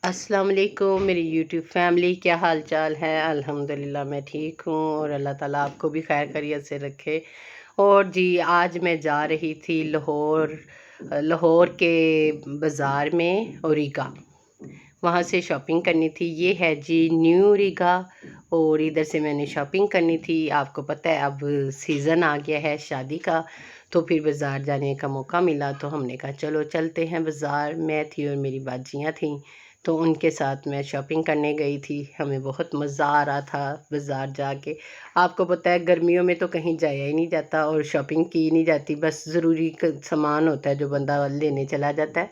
अस्सलाम वालेकुम मेरी यूट्यूब फैमिली, क्या हाल चाल है। अल्हम्दुलिल्लाह मैं ठीक हूँ और अल्लाह ताला आपको भी खैर खैरियत से रखे। और जी आज मैं जा रही थी लाहौर के बाज़ार में ओरिगा, वहाँ से शॉपिंग करनी थी। ये है जी न्यू रीगा और इधर से मैंने शॉपिंग करनी थी। आपको पता है अब सीज़न आ गया है शादी का, तो फिर बाज़ार जाने का मौका मिला तो हमने कहा चलो चलते हैं बाज़ार। मैं थी और मेरी बाजियाँ थीं, तो उनके साथ मैं शॉपिंग करने गई थी। हमें बहुत मज़ा आ रहा था बाज़ार जाके। आपको पता है गर्मियों में तो कहीं जाया ही नहीं जाता और शॉपिंग की नहीं जाती, बस ज़रूरी सामान होता है जो बंदा लेने चला जाता है,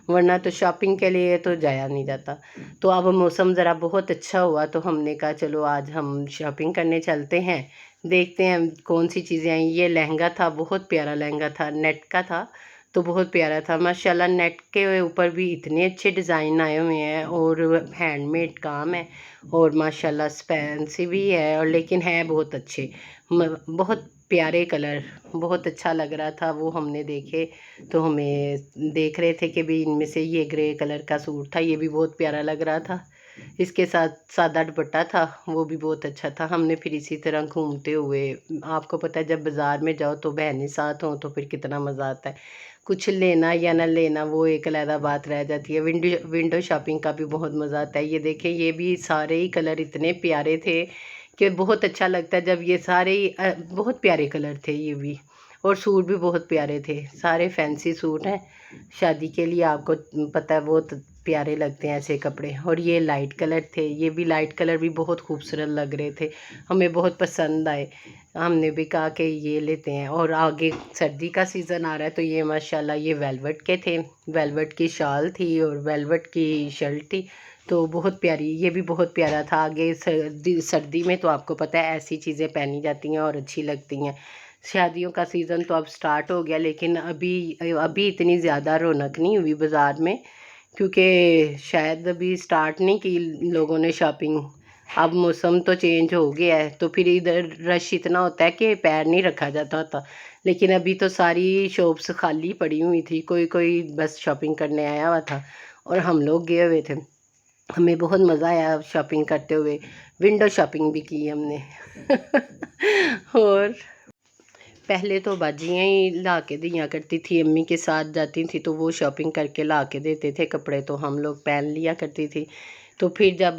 वरना तो शॉपिंग के लिए तो जाया नहीं जाता। तो अब मौसम ज़रा बहुत अच्छा हुआ तो हमने कहा चलो आज हम शॉपिंग करने चलते हैं, देखते हैं कौन सी चीज़ें आई। ये लहंगा था, बहुत प्यारा लहंगा था, नेट का था, तो बहुत प्यारा था माशाल्लाह। नेट के ऊपर भी इतने अच्छे डिज़ाइन आए हुए हैं और हैंडमेड काम है और माशाल्लाह एक्सपेंसिव भी है और लेकिन है बहुत अच्छे, बहुत प्यारे कलर, बहुत अच्छा लग रहा था वो हमने देखे। तो हमें देख रहे थे कि भी इनमें से ये ग्रे कलर का सूट था, ये भी बहुत प्यारा लग रहा था। इसके साथ सादा दुपट्टा था, वो भी बहुत अच्छा था। हमने फिर इसी तरह घूमते हुए, आपको पता है जब बाज़ार में जाओ तो बहनें साथ हों तो फिर कितना मज़ा आता है। कुछ लेना या ना लेना वो एक अलग बात रह जाती है। विंडो शॉपिंग का भी बहुत मज़ा आता है। ये देखें, ये भी सारे ही कलर इतने प्यारे थे कि बहुत अच्छा लगता है जब ये सारे ही बहुत प्यारे कलर थे ये भी। और सूट भी बहुत प्यारे थे, सारे फैंसी सूट हैं शादी के लिए, आपको पता है बहुत प्यारे लगते हैं ऐसे कपड़े। और ये लाइट कलर थे, ये भी लाइट कलर भी बहुत खूबसूरत लग रहे थे, हमें बहुत पसंद आए। हमने भी कहा कि ये लेते हैं। और आगे सर्दी का सीज़न आ रहा है तो ये माशाल्लाह ये वेलवेट के थे, वेलवेट की शाल थी और वेलवेट की शर्ट थी, तो बहुत प्यारी, ये भी बहुत प्यारा था। आगे सर्दी में तो आपको पता है ऐसी चीज़ें पहनी जाती हैं और अच्छी लगती हैं। शादियों का सीज़न तो अब स्टार्ट हो गया, लेकिन अभी अभी इतनी ज़्यादा रौनक नहीं हुई बाज़ार में, क्योंकि शायद अभी स्टार्ट नहीं की लोगों ने शॉपिंग। अब मौसम तो चेंज हो गया है तो फिर इधर रश इतना होता है कि पैर नहीं रखा जाता होता। लेकिन अभी तो सारी शॉप्स खाली पड़ी हुई थी, कोई कोई बस शॉपिंग करने आया हुआ था और हम लोग गए हुए थे। हमें बहुत मज़ा आया शॉपिंग करते हुए, विंडो शॉपिंग भी की हमने और पहले तो बाजियाँ ही ला के दिया करती थी, अम्मी के साथ जाती थी तो वो शॉपिंग करके ला के देते थे कपड़े, तो हम लोग पहन लिया करती थी। तो फिर जब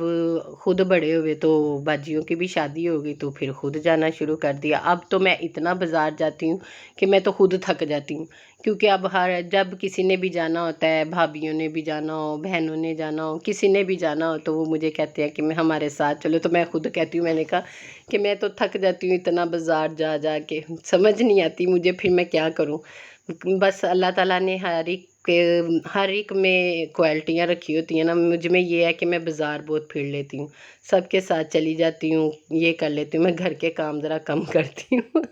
खुद बड़े हुए तो बाजियों की भी शादी हो गई तो फिर खुद जाना शुरू कर दिया। अब तो मैं इतना बाज़ार जाती हूँ कि मैं तो खुद थक जाती हूँ, क्योंकि अब हर जब किसी ने भी जाना होता है, भाभीयों ने भी जाना हो, बहनों ने जाना हो, किसी ने भी जाना हो तो वो मुझे कहते हैं कि मैं हमारे साथ चलो, तो मैं खुद कहती हूँ, मैंने कहा कि मैं तो थक जाती हूँ इतना बाज़ार जा जा के, समझ नहीं आती मुझे फिर मैं क्या करूँ। बस अल्लाह ताला ने हर एक में क्वालिटियाँ रखी होती हैं ना, मुझ में ये है कि मैं बाज़ार बहुत फिर लेती हूँ, सबके साथ चली जाती हूँ, ये कर लेती हूँ। मैं घर के काम ज़रा कम करती हूँ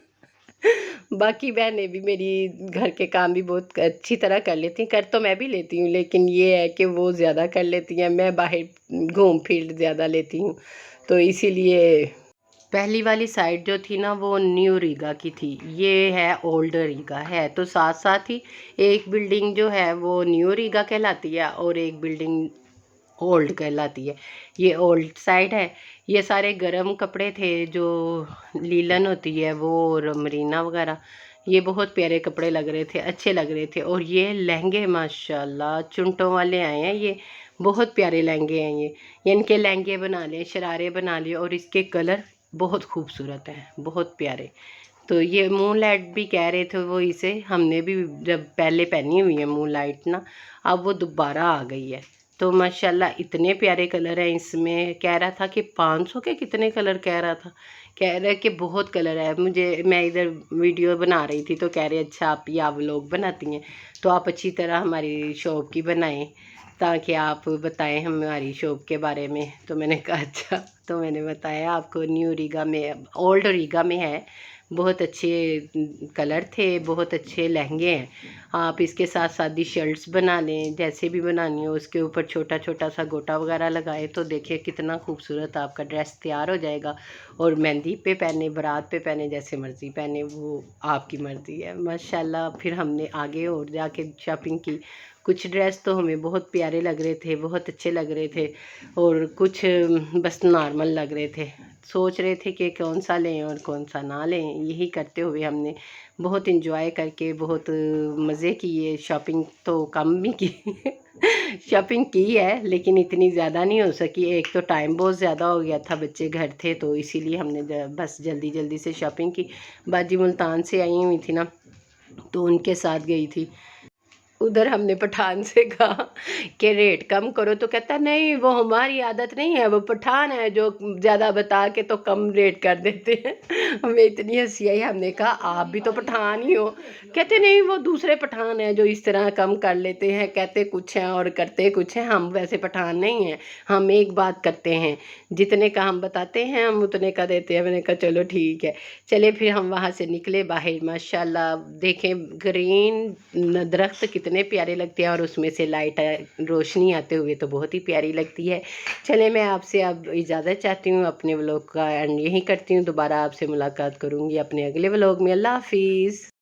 बाकी बहनें भी मेरी घर के काम भी बहुत अच्छी तरह कर लेती हैं, कर तो मैं भी लेती हूँ, लेकिन ये है कि वो ज़्यादा कर लेती हैं, मैं बाहर घूम फिर ज़्यादा लेती हूँ, तो इसीलिए। पहली वाली साइड जो थी ना वो न्यू रीगा की थी, ये है ओल्ड रीगा है, तो साथ साथ ही एक बिल्डिंग जो है वो न्यू रीगा कहलाती है और एक बिल्डिंग ओल्ड कहलाती है। ये ओल्ड साइड है। ये सारे गर्म कपड़े थे जो लीलन होती है वो और मरीना वगैरह, ये बहुत प्यारे कपड़े लग रहे थे, अच्छे लग रहे थे। और ये लहंगे माशाल्लाह चुनटों वाले आए हैं, ये बहुत प्यारे लहंगे हैं ये इनके लहंगे बना लिए, शरारे बना लिए और इसके कलर बहुत खूबसूरत हैं, बहुत प्यारे। तो ये मून लाइट भी कह रहे थे वो, इसे हमने भी जब पहले पहनी हुई है मून लाइट ना, अब वो दोबारा आ गई है। तो माशाल्लाह इतने प्यारे कलर हैं इसमें, कह रहा था कि 500 के कितने कलर कह रहा था, कह रहे कि बहुत कलर है। मुझे मैं इधर वीडियो बना रही थी तो कह रहे अच्छा आप या व्लॉग बनाती हैं तो आप अच्छी तरह हमारी शॉप की बनाएं ताकि आप बताएं हमारी शॉप के बारे में। तो मैंने कहा अच्छा, तो मैंने बताया आपको न्यू रीगा में, ओल्ड रीगा में है, बहुत अच्छे कलर थे, बहुत अच्छे लहंगे हैं। आप इसके साथ सादी शर्ट्स बना लें, जैसे भी बनानी हो, उसके ऊपर छोटा छोटा सा गोटा वगैरह लगाए तो देखिए कितना खूबसूरत आपका ड्रेस तैयार हो जाएगा। और मेहंदी पे पहने, बारात पे पहने, जैसे मर्ज़ी पहने, वो आपकी मर्ज़ी है माशाल्लाह। फिर हमने आगे और जाके शॉपिंग की, کچھ ڈریس تو ہمیں بہت پیارے لگ رہے تھے، بہت اچھے لگ رہے تھے، اور کچھ بس نارمل لگ رہے تھے۔ سوچ رہے تھے کہ کون سا لیں اور کون سا نہ لیں، یہی کرتے ہوئے ہم نے بہت انجوائے کر کے بہت مزے کیے۔ شاپنگ تو کم بھی کی شاپنگ کی ہے لیکن اتنی زیادہ نہیں ہو سکی، ایک تو ٹائم بہت زیادہ ہو گیا تھا، بچے گھر تھے تو اسی لیے ہم نے بس جلدی جلدی سے شاپنگ کی۔ باجی ملتان سے آئی ہوئی تھی نا تو ان کے ساتھ گئی تھی۔ ادھر ہم نے پٹھان سے کہا کہ ریٹ کم کرو تو کہتا نہیں وہ ہماری عادت نہیں ہے، وہ پٹھان ہے جو زیادہ بتا کے تو کم ریٹ کر دیتے ہیں۔ ہمیں اتنی ہنسی آئی، ہم نے کہا آپ بھی تو پٹھان ہی ہو، کہتے نہیں وہ دوسرے پٹھان ہیں جو اس طرح کم کر لیتے ہیں، کہتے کچھ ہیں اور کرتے کچھ ہیں، ہم ویسے پٹھان نہیں ہیں، ہم ایک بات کرتے ہیں، جتنے کا ہم بتاتے ہیں ہم اتنے کا دیتے ہیں۔ میں نے کہا چلو ٹھیک ہے، چلے پھر ہم وہاں سے نکلے باہر۔ ماشاءاللہ دیکھیں گرین درخت کتنے پیارے لگتے ہیں اور اس میں سے لائٹ روشنی آتے ہوئے تو بہت ہی پیاری لگتی ہے۔ چلے میں آپ سے اب اجازت چاہتی ہوں، اپنے ولوگ کا اینڈ یہی کرتی ہوں، دوبارہ آپ سے ملاقات کروں گی اپنے اگلے ولوگ میں۔ اللہ حافظ۔